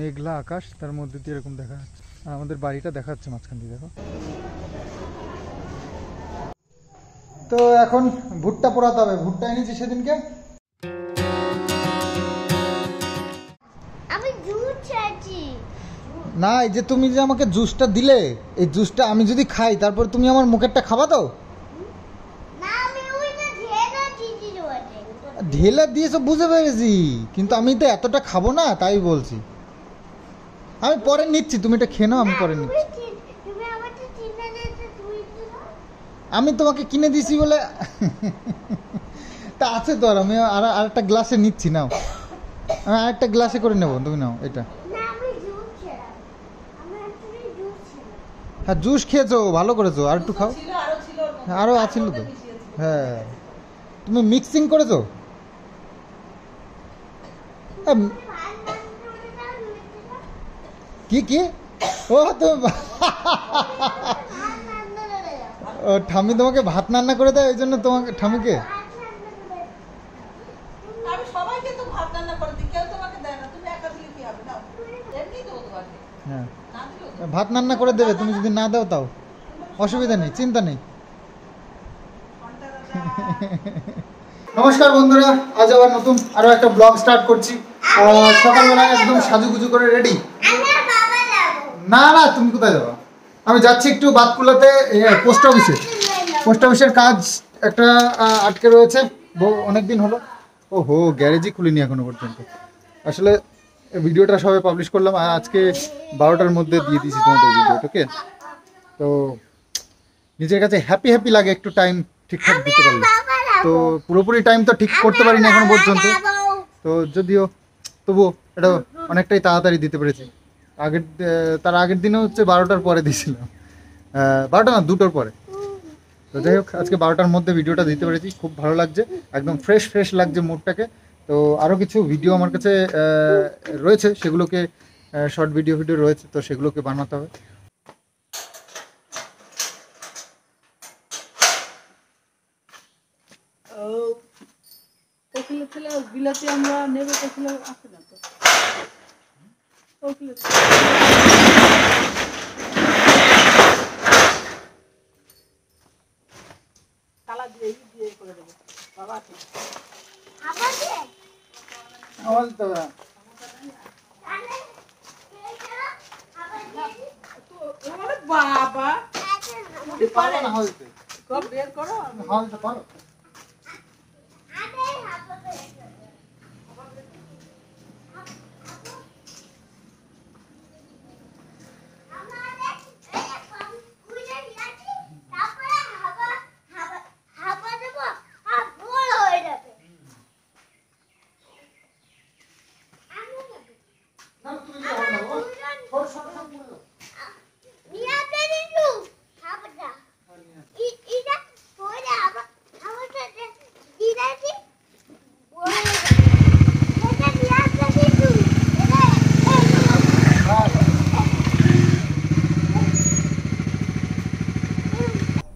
মেঘলা আকাশ, তার মধ্যে দিয়ে এরকম দেখা যাচ্ছে। আমাদের বাড়িটা দেখা যাচ্ছে মাঝখান দিয়ে, দেখো। তো এখন ভুট্টা পোড়াতে হবে। ভুট্টা এনেছি সেদিনকে। আমি জুস চাইছি না, এই যে তুমি যে আমাকে জুসটা দিলে, এই জুসটা আমি যদি খাই তারপর তুমি আমার মুখেরটা খাবা তো? না, আমি ওইটা ঢেলে দিয়েছি জোয়াতে। ঢেলে দিয়েছো বুঝে পেরেছি, কিন্তু আমি তো এতটা খাবো না, তাই বলছি। আমি পরে নিচ্ছি, তুমি এটা খেয়ে নাও, আমি পরে নিচ্ছি। তুমি আমাকে চিনে দিয়েছো, তুই আমি তোমাকে কিনে দিছি বলে তা আছে তো। আর আমি আরেকটা গ্লাসে নিচ্ছি, নাও। আমি আরেকটা গ্লাসে করে নেবো, তুমি নাও এটা। না, আমি জুস খেলাম। আমি অ্যাকচুয়ালি জুস খেলাম। হ্যাঁ, জুস খেয়েছো, ভালো করেছো। আর একটু খাও। আরো আছিল তো। হ্যাঁ, তুমি মিক্সিং করেছো। কি কি? ও তো ঠামি তোমাকে ভাত রান্না করে দেয়, ওই জন্য তোমাকে ঠামিকে। হ্যাঁ, ভাত রান্না করে দেবে, তুমি যদি না দাও তাও অসুবিধা নেই, চিন্তা নেই। নমস্কার বন্ধুরা, আজ আবার নতুন আরো একটা ব্লগ স্টার্ট করছি। সকালবেলা একদম সাজুগুজু করে রেডি। না না, তুমি কোথায় যাবা? আমি যাচ্ছি একটু বাতকুলাতে, পোস্ট অফিসে। পোস্ট অফিসের কাজ একটা আটকে রয়েছে, অনেকদিন হলো। ওহো, গ্যারেজই খুলিনি এখনো পর্যন্ত। আসলে ভিডিওটা সবে পাবলিশ করলাম, আর আজকে 12টার মধ্যে দিয়ে দিয়েছি তোমাদের ভিডিওটাকে। তো নিজের কাছে হ্যাপি হ্যাপি লাগে একটু টাইম ঠিকঠাক দিতে পারলে। তো পুরোপুরি টাইম তো ঠিক করতে পারিনি এখনো পর্যন্ত, তো যদিও তবুও এটা অনেকটাই তাড়াতাড়ি দিতে পেরেছি। তার আগের দিনও হচ্ছে 12টার পরে দিয়েছিলাম, 12টা না 2টোর পরে। তো যাই হোক, আজকে 12টার মধ্যে ভিডিওটা দিতে পেরেছি, খুব ভালো লাগছে, একদম ফ্রেশ লাগছে মুডটাকে। তো আরও কিছু ভিডিও আমার কাছে রয়েছে, সেগুলোকে শর্ট ভিডিও রয়েছে, তো সেগুলোকে বানাতে হবে। বিলাতি আমরা নেব, আছে না তো। তালা দিয়ে দিয়ে করে দেবো বাবা। বাবা বের করো।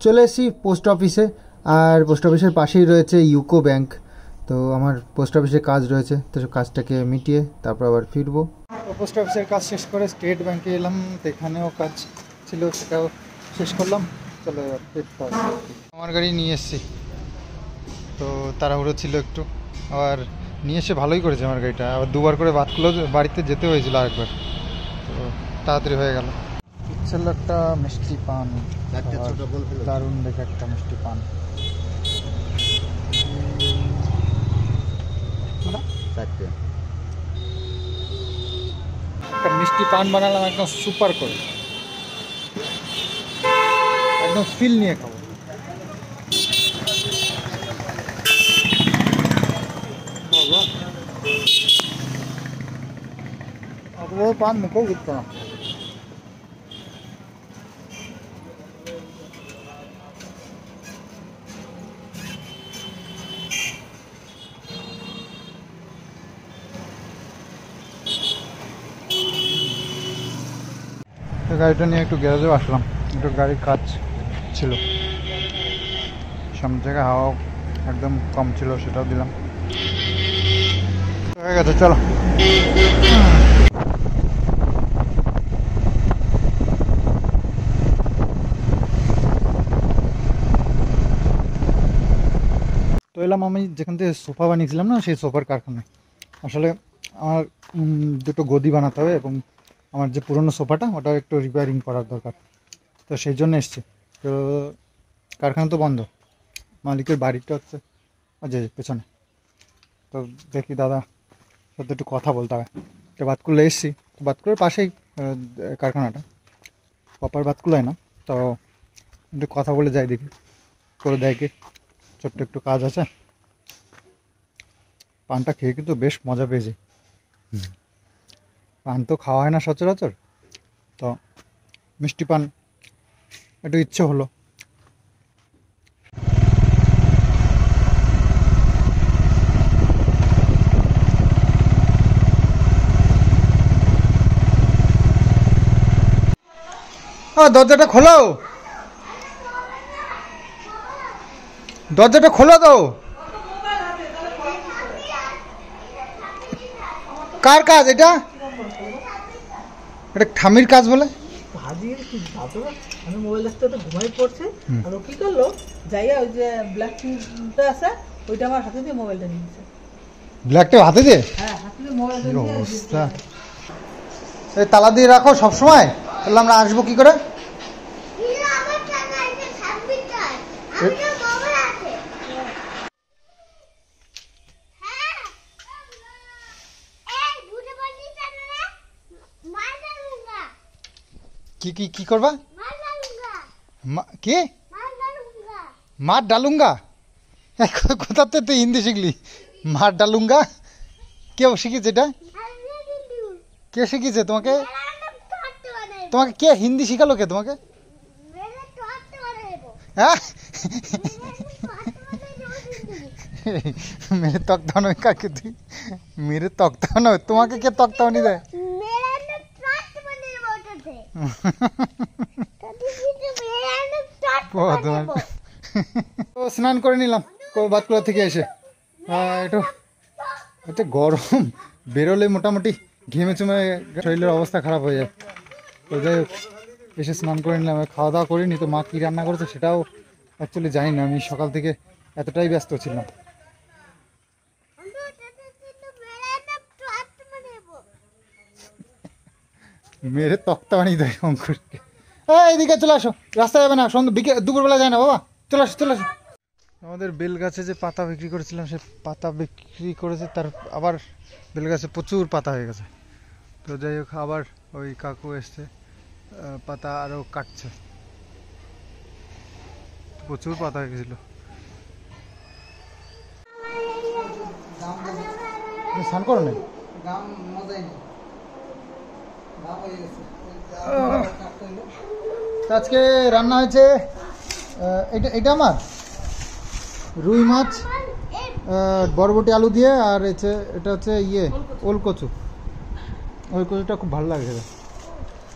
চলে এসেছি পোস্ট অফিসে, আর পোস্ট অফিসের পাশেই রয়েছে ইউকো ব্যাংক। তো আমার পোস্ট অফিসে কাজ রয়েছে, তো কাজটাকে মিটিয়ে তারপর আবার ফিরবো। পোস্ট অফিসের কাজ শেষ করে স্টেট ব্যাংকে এলাম, তো এখানেও কাজ ছিল, সেটাও শেষ করলাম। চলো এবার ফিরতে হবে। আমার গাড়ি নিয়ে এসেছি, তো তাড়াহুড়ো ছিল একটু, আবার নিয়ে এসে ভালোই করেছে আমার গাড়িটা। আবার দুবার করে বাতকুলো বাড়িতে যেতে হয়েছিল আরেকবার, তো তাড়াতাড়ি হয়ে গেল। ছিল একটা মিষ্টি পান, দারুণ দেখে একটা মিষ্টি পান। একটা মিষ্টি পান বানালাম একদম সুপার করে, একদম ফিল নিয়ে খাবো। অত বড় পান মুখেও ঘুরতো না। তো গাড়িটা নিয়ে একটু গ্যারেজেও আসলাম, একটু গাড়ির কাজ ছিল, সামনের জায়গায় হাওয়া একদম কম ছিল, সেটাও দিলাম। হয়ে গেছে, চলো। এলাম আমি যেখান থেকে সোফা বানিয়েছিলাম না, সেই সোফার কারখানায়। আসলে আমার দুটো গদি বানাতে হবে এবং আমার যে পুরনো সোফাটা ওটা একটু রিপেয়ারিং করার দরকার, তো সেই জন্য এসছি। তো কারখানা তো বন্ধ, মালিকের বাড়িটা হচ্ছে যে পেছনে। তো দেখি দাদা সাথে একটু কথা বলতে হবে। তো বাতকুল্লা এসছি, বাতকুলার পাশেই কারখানাটা, প্রপার বাতকুলায় না। তো একটু কথা বলে যাই, দেখি করে দেয় কি। ছোট্ট একটু কাজ আছে। পানটা খেয়ে কিন্তু বেশ মজা পেয়েছি। পান তো খাওয়া হয় না সচরাচর, তো মিষ্টি পান একটু ইচ্ছে হলো। দরজাটা খোলো, দরজাটা খোলো তো। কার কাজ এটা? এটা ঠামির কাজ বলে। আমি মোবাইল দেখতে তো ঘুমাই পড়ছে, আর ও কি করলো, যাইয়া ওই যে ব্ল্যাক টিটা আছে ওইটা আমার হাতে দিয়ে মোবাইলটা নিয়েছে। ব্ল্যাকটা হাতে দিয়ে? হ্যাঁ, হাতে দিয়ে মোবাইলটা নিয়ে অবস্থা। এই তালা দিয়ে রাখো সব সময়, তাহলে আমরা আসবো কি করে? কি কি কি করবা? কি মার ডালুঙ্গা? কোথাতে তুই হিন্দি শিখলি? মার ডালুঙ্গা কে শিখিয়েছে এটা? কে শিখিয়েছে তোমাকে? তোমাকে কে হিন্দি শিখালো? কে তোমাকে? হ্যাঁ, মেরে তক্তা নয় কাকে তুই? মেরে তক্তা নয়, তোমাকে কে তক্তাওনি দেয়? স্নান করে নিলাম বাতকুলা থেকে এসে। একটু এতে গরম বেরোলে মোটামুটি ঘেমে চুমে শরীরের অবস্থা খারাপ হয়ে যায়। তো যাই হোক, এসে স্নান করে নিলাম। খাওয়া দাওয়া করিনি, তো মা কী রান্না করেছে সেটাও অ্যাকচুয়ালি জানি না। আমি সকাল থেকে এতটাই ব্যস্ত ছিলাম। মেরে তক্তা বানিয়ে দেয় অঙ্কুরকে। এইদিকে চলে আসো, রাস্তায় যাবে না, সন্ধ্যে দুপুরবেলা যায় না বাবা, চলে আসো চলে আসো। আমাদের বেল গাছে যে পাতা বিক্রি করেছিলাম, সে পাতা বিক্রি করেছে, তার আবার বেল গাছে প্রচুর পাতা হয়ে গেছে। তো যাই হোক, আবার ওই কাকু এসছে, পাতা আরও কাটছে। প্রচুর পাতা হয়ে গেছিল। স্নান করো না? আজকে রান্না হয়েছে এটা আমার রুই মাছ, বরবটি আলু দিয়ে, আর এটা হচ্ছে ওল কচু। ওই কচুটা খুব ভালো লাগে খেতে।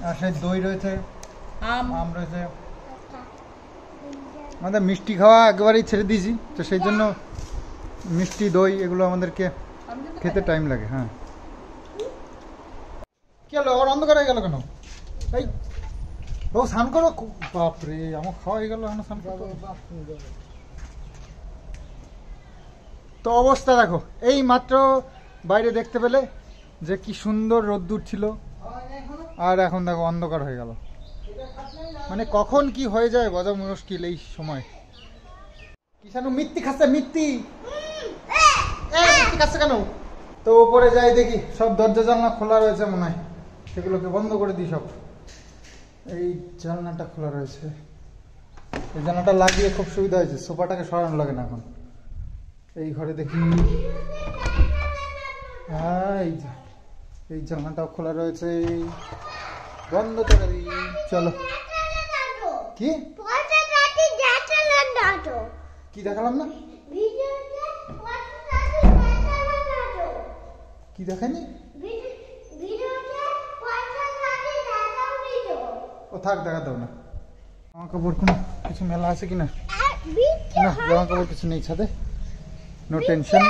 আর সেই দই রয়েছে, আম রয়েছে। আমাদের মিষ্টি খাওয়া একেবারেই ছেড়ে দিয়েছি, তো সেই জন্য মিষ্টি দই এগুলো আমাদেরকে খেতে টাইম লাগে। হ্যাঁ, কি হলো? আবার অন্ধকার হয়ে গেল কেন? এই বাবু স্নান করো। বাপরে, আমার খাওয়া হয়ে গেল, স্নান করো। তো অবস্থা দেখো, এই মাত্র বাইরে দেখতে পেলে যে কি সুন্দর রোদ্দুর ছিল, আর এখন দেখো অন্ধকার হয়ে গেল। মানে কখন কি হয়ে যায় বোঝা মুশকিল এই সময়। কিষানু মিত্তি খাচ্ছে, মিত্তি খাচ্ছে কেন? তো উপরে যাই, দেখি সব দরজা জানলা খোলা রয়েছে মনে হয়, সেগুলোকে বন্ধ করে দিই সব। এই জানলাটা খোলা রয়েছে, এই জানলাটা লাগিয়ে খুব সুবিধা হয়েছে, সোফাটাকে সরানো লাগে না এখন। এই ঘরে দেখি, এই জানলাটাও খোলা রয়েছে, বন্ধ করে দিই। চলো, কি কি দেখালাম না? কি দেখায়নি? ও থাক, দেখা দাও না। জামা কাপড় কোনো কিছু মেলা আছে কিনা? না, জামা কাপড় কিছু নেই ছাদে। No tension.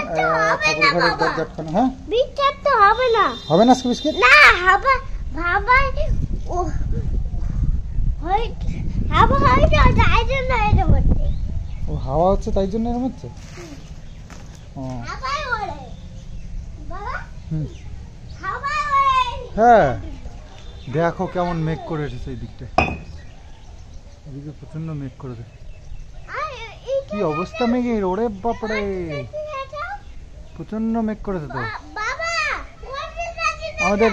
ঠাকুর ঘরের দরজা আটকানো। হ্যাঁ, বিস্কিট তো হবে না। হবে না বিস্কিট? না, হবে বাবা। ও হয় হাওয়া হয় না, তাই জন্য এর মধ্যে। ও হাওয়া হচ্ছে তাই জন্য এর মধ্যে। ও হাওয়ায় ওড়ে বাবা হুম। হাওয়ায় ওড়ে হ্যাঁ দেখো কেমন মেঘ করে এসেছে এই দিকটায়, এদিকে প্রচন্ড মেঘ করেছে। আর এই কি অবস্থা মেঘের, ওরে বাপরে প্রচন্ড মেঘ করেছে তো। বাবা কোনটা যাচ্ছে আমাদের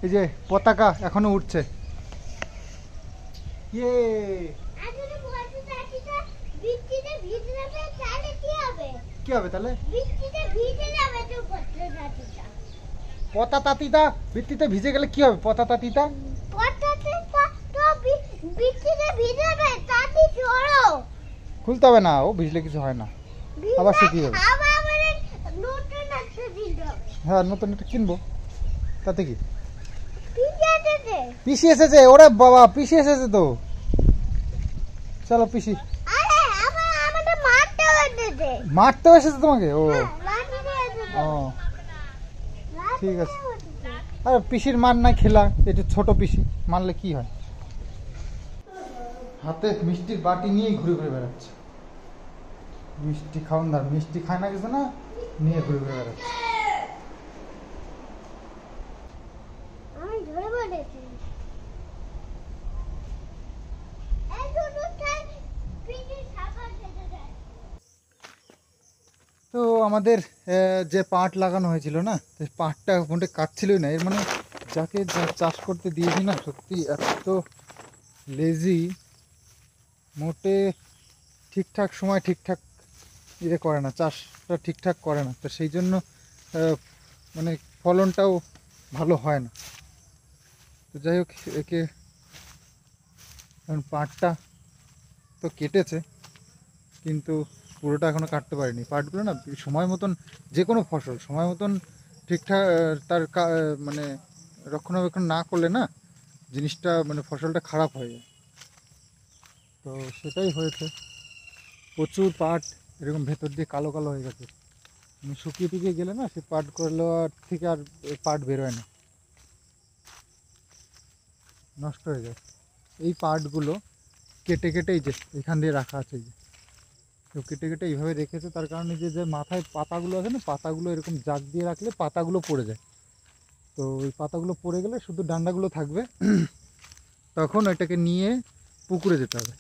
এই যে পতাকা এখনো উঠছে। ইয়ে আসলে কোনটা যাচ্ছে বৃষ্টিতে ভিজে যাবে তাহলে কি হবে? কি হবে তাহলে? বৃষ্টিতে ভিজে যাবে তো কোনটা যাচ্ছে পতাতাতিতা বৃষ্টিতে ভিজে গেলে কি হবে? পতাতাতিতা পটাতে তো বৃষ্টিতে ভিজে যাবে তাতে চড়ো খুলতে হবে না, ও ভিজলে কিছু হয় না। আবার শুকিয়ে যাবে। আবার আমাদের নতুন একটা দিতে হবে হ্যাঁ নতুন একটা কিনবো, তাতে কি? ভিজে যেতে পিসি এসেছে, ওরে বাবা পিসি এসেছে তো, চলো পিসি। আরে আবার আমাদের মারতে হবে মারতেও এসেছে তোমাকে? ও ও ঠিক আছে। আরে পিসির মার নাই খেলা, এটা ছোট পিসি, মারলে কি হয়? হাতে মিষ্টির বাটি নিয়েই ঘুরে ঘুরে বেড়াচ্ছে। মিষ্টি খাওন না, মিষ্টি খায় না কিছু না, নিয়ে ঘুরে ঘুরে বেড়াচ্ছে। আমি ধরে পড়েছি এই দুটোটাই পিঠে সাবান খেতে যায় তো আমাদের যে পাট লাগানো হয়েছিল না, সেই পাটটা মোটে কাটছিলই না। এর মানে যাকে চাষ করতে দিয়েছি না, সত্যি এত লেজি, মোটে ঠিকঠাক সময় ঠিকঠাক ইয়ে করে না, চাষটা ঠিকঠাক করে না। তো সেই জন্য মানে ফলনটাও ভালো হয় না। তো যাই হোক, একে এখন পাটটা তো কেটেছে, কিন্তু পুরোটা এখনো কাটতে পারিনি। পাটগুলো না সময় মতন, যে কোনো ফসল সময় মতন ঠিকঠাক তার মানে রক্ষণাবেক্ষণ না করলে না, জিনিসটা মানে ফসলটা খারাপ হয়ে যায়। তো সেটাই হয়েছে, প্রচুর পাট এরকম ভেতর দিয়ে কালো কালো হয়ে গেছে। মানে শুকিয়ে টুকিয়ে গেলে না, সে পাটগুলো থেকে আর পাট বেরোয় না, নষ্ট হয়ে যায়। এই পাটগুলো কেটে কেটে এই যে এখান দিয়ে রাখা আছে, এই যে তো কেটে কেটে এইভাবে রেখেছে। তার কারণে যে মাথায় পাতাগুলো আছে না, পাতাগুলো এরকম জাগ দিয়ে রাখলে পাতাগুলো পড়ে যায়। তো ওই পাতাগুলো পড়ে গেলে শুধু ডান্ডাগুলো থাকবে, তখন ওইটাকে নিয়ে পুকুরে যেতে হবে।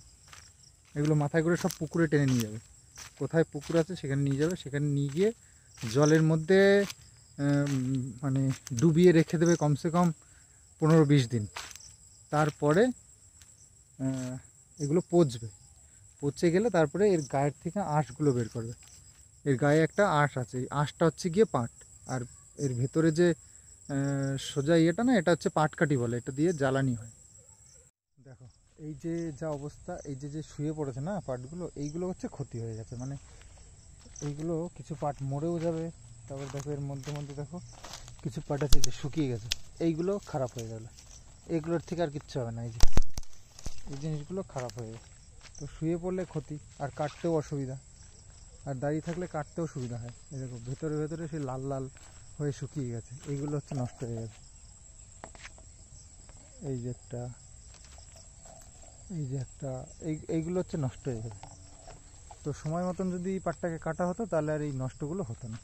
এগুলো মাথায় করে সব পুকুরে টেনে নিয়ে যাবে, কোথায় পুকুর আছে সেখানে নিয়ে যাবে। সেখানে নিয়ে গিয়ে জলের মধ্যে মানে ডুবিয়ে রেখে দেবে কমসে কম 15-20 দিন। তারপরে এগুলো পচবে, পচে গেলে তারপরে এর গায়ের থেকে আঁশগুলো বের করবে। এর গায়ে একটা আঁশ আছে, এই আঁশটা হচ্ছে গিয়ে পাট। আর এর ভেতরে যে সোজা ইয়েটা না, এটা হচ্ছে পাটকাঠি বলে, এটা দিয়ে জ্বালানি হয়। দেখো এই যে যা অবস্থা, এই যে শুয়ে পড়েছে না পাটগুলো, এইগুলো হচ্ছে ক্ষতি হয়ে গেছে। মানে এইগুলো কিছু পাট মরেও যাবে। তারপর দেখো এর মধ্যে মধ্যে দেখো কিছু পাট আছে যে শুকিয়ে গেছে, এইগুলো খারাপ হয়ে গেল। এগুলোর থেকে আর কিচ্ছু হবে না, এই যে এই জিনিসগুলো খারাপ হয়ে যায়। তো শুয়ে পড়লে ক্ষতি, আর কাটতেও অসুবিধা, আর দাঁড়িয়ে থাকলে কাটতেও সুবিধা হয়। এই দেখো ভেতরে ভেতরে সে লাল লাল হয়ে শুকিয়ে গেছে, এইগুলো হচ্ছে নষ্ট হয়ে যাবে। এই যে একটা, এই যে একটা, এইগুলো হচ্ছে নষ্ট হয়ে যাবে। তো সময় মতন যদি পাটটাকে কাটা হতো তাহলে আর এই নষ্টগুলো হতো না।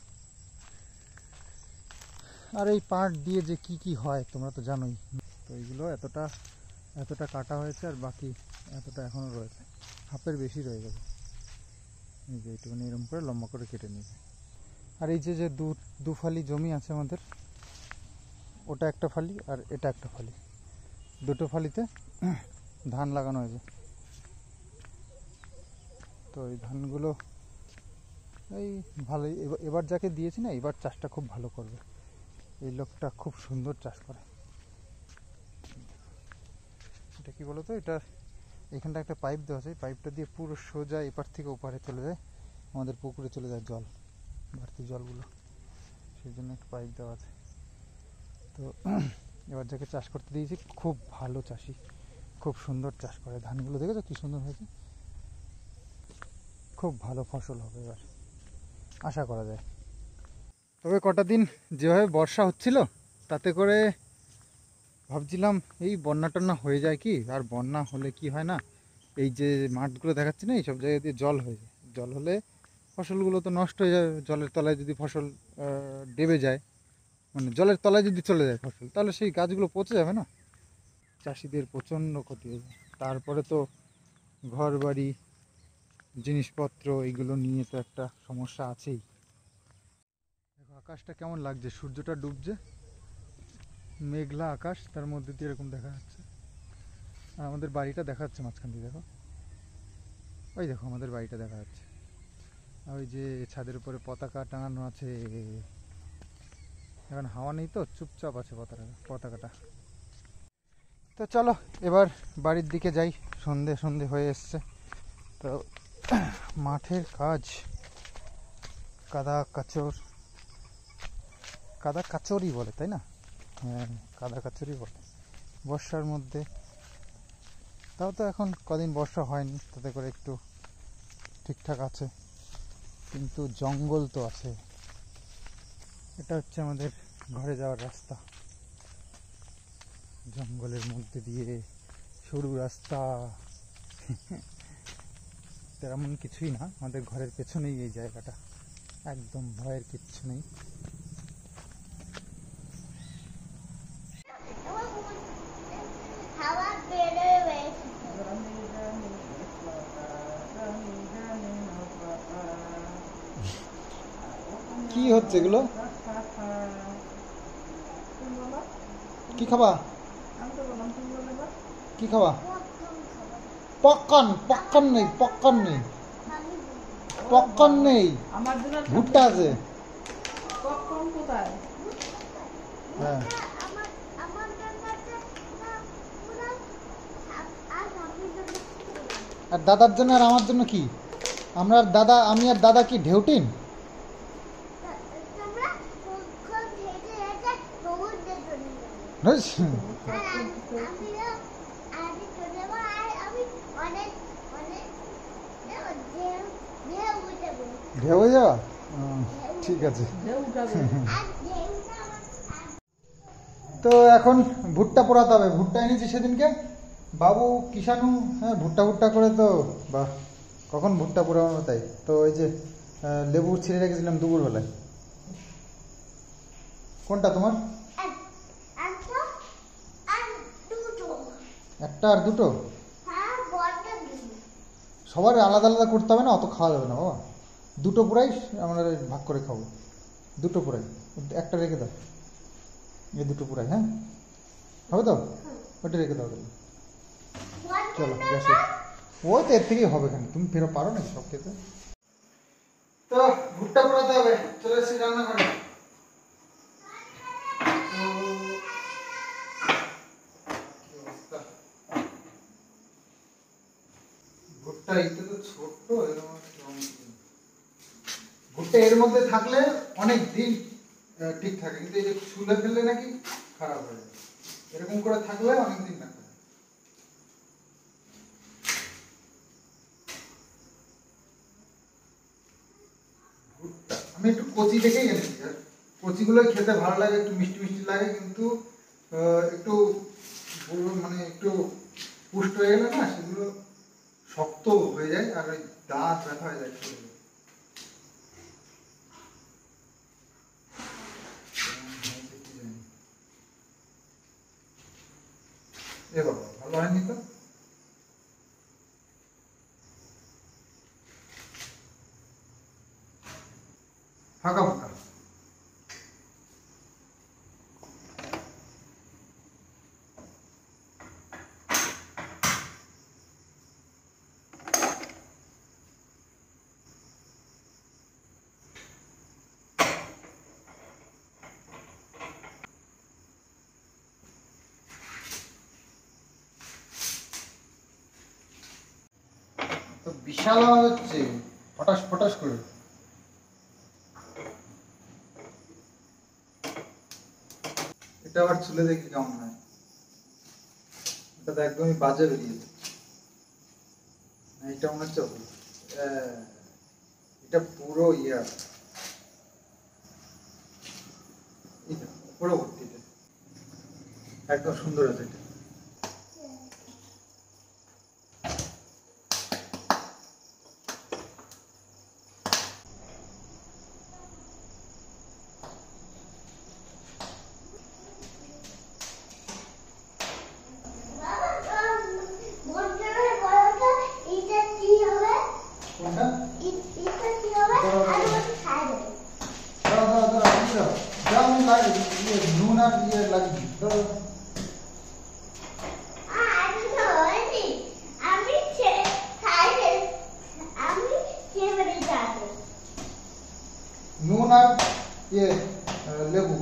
আর এই পাট দিয়ে যে কি কি হয় তোমরা তো জানোই। তো এইগুলো এতটা কাটা হয়েছে, আর বাকি এতটা এখনও রয়েছে, হাফের বেশি রয়ে যাবে। এই যে এইটুকুনি এরকম করে লম্বা করে কেটে নিয়েছে। আর এই যে দু ফালি জমি আছে আমাদের, ওটা একটা ফালি আর এটা একটা ফালি, দুটো ফালিতে ধান লাগানো হয়েছে। তো এই ধানগুলো এই ভালোই, এবার যাকে দিয়েছি না, এবার চাষটা খুব ভালো করবে। এই লোকটা খুব সুন্দর চাষ করে। এটা কি বলতো, এটা এখানটা একটা পাইপ দেওয়া আছে, পাইপটা দিয়ে পুরো সোজা এপার থেকে ওপারে চলে যায়, আমাদের পুকুরে চলে যায় জল, বাড়তি জলগুলো, সেই জন্য একটা পাইপ দেওয়া আছে। তো এবার যাকে চাষ করতে দিয়েছি খুব ভালো চাষি, খুব সুন্দর চাষ করে। ধানগুলো দেখেছো কি সুন্দর হয়েছে, খুব ভালো ফসল হবে এবার আশা করা যায়। তবে কটা দিন যেভাবে বর্ষা হচ্ছিল, তাতে করে ভাবছিলাম এই বন্যা টন্যা হয়ে যায় কি, আর বন্যা হলে কি হয় না, এই যে মাঠগুলো দেখাচ্ছি না, এইসব জায়গা দিয়ে জল হয়ে যায়। জল হলে ফসলগুলো তো নষ্ট হয়ে যাবে। জলের তলায় যদি ফসল ডেবে যায়, মানে জলের তলায় যদি চলে যায় ফসল, তাহলে সেই গাছগুলো পচে যাবে না, চাষিদের প্রচণ্ড ক্ষতি হয়ে যায়। তারপরে তো ঘর বাড়ি জিনিসপত্র এইগুলো নিয়ে তো একটা সমস্যা আছেই। দেখো আকাশটা কেমন লাগছে, সূর্যটা ডুবছে, মেঘলা আকাশ, তার মধ্যে দিয়ে এরকম দেখা যাচ্ছে। আর আমাদের বাড়িটা দেখা যাচ্ছে মাঝখান দিয়ে, দেখো ওই দেখো আমাদের বাড়িটা দেখা যাচ্ছে। আর ওই যে ছাদের উপরে পতাকা টাঙানো আছে, এখন হাওয়া নেই তো চুপচাপ আছে পতাকাটা। তো চলো এবার বাড়ির দিকে যাই, সন্ধে সন্ধে হয়ে এসছে। তো মাঠের কাজ, কাদা কাচরি বলে তাই না? হ্যাঁ, কাদা কাচরি বলে বর্ষার মধ্যে। তাও তো এখন কদিন বর্ষা হয়নি, তাতে করে একটু ঠিকঠাক আছে, কিন্তু জঙ্গল তো আছে। এটা হচ্ছে আমাদের ঘরে যাওয়ার রাস্তা, জঙ্গলের মধ্যে দিয়ে সরু রাস্তা। তেমন কিছুই না, আমাদের ঘরের পেছনেই এই জায়গাটা, একদম ভয়ের কিচ্ছু নেই। হাওয়া বেরোবে। কি হচ্ছে এগুলো? কি খাবা? কি খাবা? পপকর্ন নেই, পপকর্ন নেই, আমার জন্য ভুট্টা আছে। পপকর্ন কোথায়? হ্যাঁ, আমার আমার জন্য একটা পুরো আর আপনি জন্য আর দাদার জন্য আর আমার জন্য কি? আমি আর দাদা কি ঢেউটিন? তোমরা খুব হেঁটে হেঁটে সমুদ্রে চলে যাবে। বুঝছ? আর আমিও আগে চলে যাবো। আর আমি অনেক অনেক ঢেউ ঢেউ উঠাবো। ঢেউ যাওয়া? ঠিক আছে। ঢেউ উঠাবে। আর ঢেউটা আমার তো এখন ভুট্টা পোড়াতে হবে। ভুট্টা এনেছি সেদিনকে বাবু কিষানু, হ্যাঁ ভুট্টা করে তো বাহ, কখন ভুট্টা পোড়ানো তাই। তো ওই যে লেবু ছিঁড়ে রেখেছিলাম দুপুরবেলায়। কোনটা তোমার? একটা আর দুটো। একটা আর দুটো? হ্যাঁ বড়টা দিন। সবার আলাদা আলাদা করতে হবে না, অত খাওয়া যাবে না বাবা। দুটো পোড়াই, আমরা ভাগ করে খাবো। দুটো পোড়াই, একটা রেখে দাও। এই দুটো পোড়াই, হ্যাঁ হবে তো? ওটা রেখে দাও তাহলে। চলো গ্যাসে, ওই তো এর থেকেই হবে। এখানে তুমি ফেরো পারো না সব খেতে। তো ভুট্টা পোড়াতে হবে, চলে এসেছি রান্নাঘরে। ভুট্টা এটা তো ছোট্ট, ভুট্টা এর মধ্যে থাকলে অনেক দিন ঠিক থাকে, কিন্তু এই যে ছুলে ফেললে নাকি খারাপ হয়ে যায়। এরকম করে থাকলে অনেক দিন থাকে। ভুট্টা আমি একটু কচি দেখেই এনেছি, আর কচিগুলোই খেতে ভালো লাগে, একটু মিষ্টি মিষ্টি লাগে, কিন্তু একটু মানে একটু পুষ্ট হয়ে গেলে না সেগুলো শক্ত হয়ে যায়, আর ওই দাঁত ব্যথা হয়ে যায় সেগুলো। এ বাবা, ভালো হয়নি তো। ফাঁকা ফাঁকা। তো বিশাল আওয়াজ হচ্ছে, ফটাস ফটাস করে। এটা আবার চুলে দেখি কেমন হয়। এটা তো একদমই বাজে বেরিয়েছে। এটা মনে হচ্ছে এটা পুরো ইয়া, পুরো ভর্তিতে একদম সুন্দর আছে এটা। নুন আর ইয়ে লাগিয়ে দিই। দাও, দাও। নুন আর ইয়ে লেবু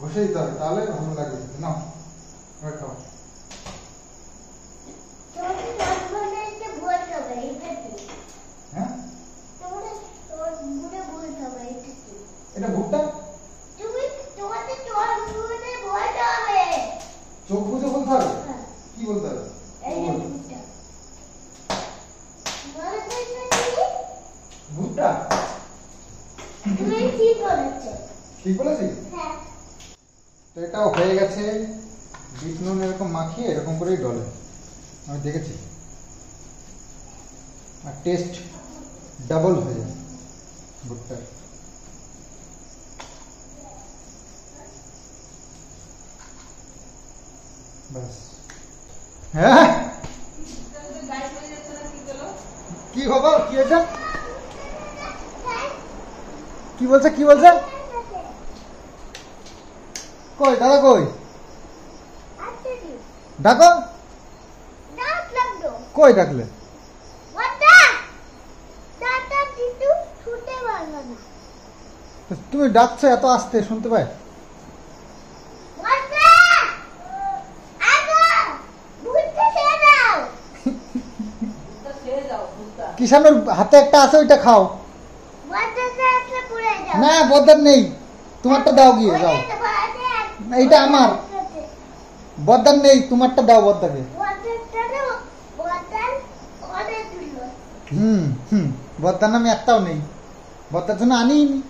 ঘষে দিতে হবে, তাহলে ভালো লাগে। নাও এবার খাও। হ্যাঁ এটা ভুট্টা, চোখ বুঝে বলতে হবে। কি বলতে হবে? ভুট্টা ঠিক বলেছি। তো এটাও হয়ে গেছে। বিট নুন এরকম মাখিয়ে এরকম করেই ডলে, আমি দেখেছি। আর টেস্ট ডাবল হয়ে যায় ভুট্টার। ব্যাস। হ্যাঁ কি খবর? কি হয়েছে? কি বলছে? কি বলছে? কই দাদা কই? ডাকো। কই ডাকলে? তুমি ডাকছো এত আস্তে, শুনতে পাই? কিষানোর হাতে একটা আছে, ওইটা খাও। না বদার নেই, তোমারটা দাও গিয়ে যাও। এইটা আমার বদার নেই, তোমারটা দাও বদাকে। বদার নামে একটাও নেই, বদার জন্য আনিনি।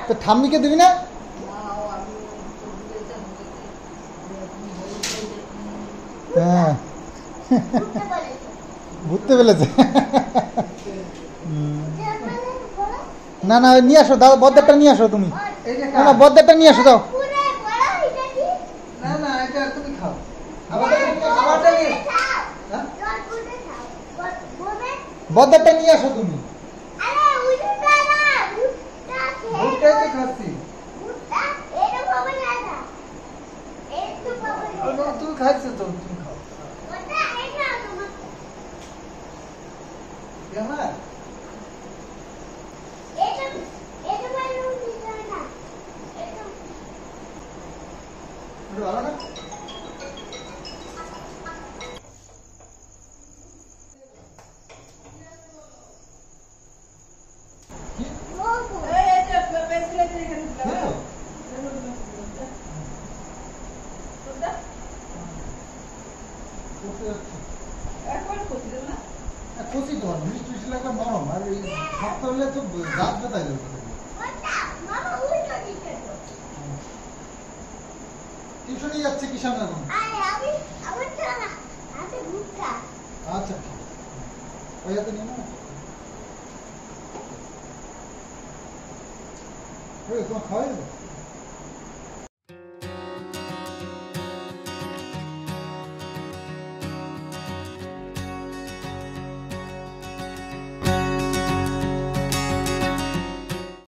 তো ঠাম্মিকে দিবি না? হ্যাঁ ঘুরতে পেলেছে। না না নিয়ে আসো, দাও বদারটা নিয়ে আসো তুমি। না বদারটা নিয়ে আসো, দাও। না না এটা তুমি খাও। বদারটা নিয়ে আসো তুমি। খাচ্ছি তুমি খাইছো তো, তুমি খাও। ভালো না? কচি তোমার মিষ্টি মিষ্টি লাগবে, নরম। আর এই শক্ত হলে তো দাঁত ব্যথা যাবে। টিউশনে যাচ্ছে কিষান এখন। আচ্ছা ওই হাতে নিয়ে না, তোমার খাওয়াই দেবো।